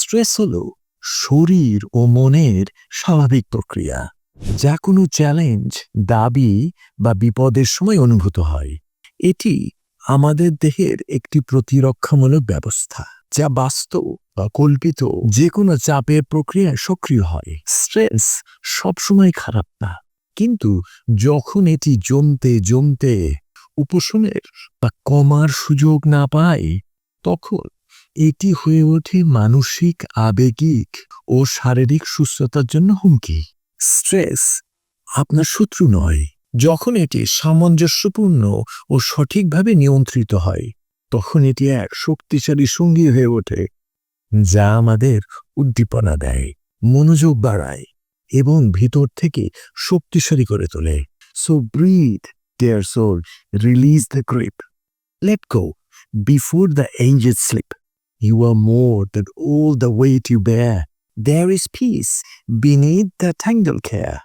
Stress হলো শরীর ও মনের স্বাভাবিক প্রক্রিয়া, যা কোনো চ্যালেঞ্জ, দাবি বা বিপদের সময় অনুভূত হয়। এটি আমাদের দেহের একটি প্রতিরক্ষামূলক ব্যবস্থা, যা বাস্তব বা কল্পিত যে কোনো চাপের প্রক্রিয়ায় সক্রিয় হয়। স্ট্রেস সবসময় খারাপ না, কিন্তু যখন এটি জমতে জমতে উপশমের বা কমার সুযোগ না পায়, তখন এটি হয়ে ওঠে মানসিক, আবেগিক ও শারীরিক সুস্থতার জন্য হুমকি। স্ট্রেস আপনার শত্রু নয়। যখন এটি সামঞ্জস্যপূর্ণ ও সঠিকভাবে নিয়ন্ত্রিত হয়, তখন এটি এক শক্তিশালী সঙ্গী হয়ে ওঠে, যা আমাদের উদ্দীপনা দেয়, মনোযোগ বাড়ায় এবং ভিতর থেকে শক্তিশালী করে তোলে। So breathe, dear soul, release the grip. Let go before the angels slip. You are more than all the weight you bear. There is peace beneath the tangled care.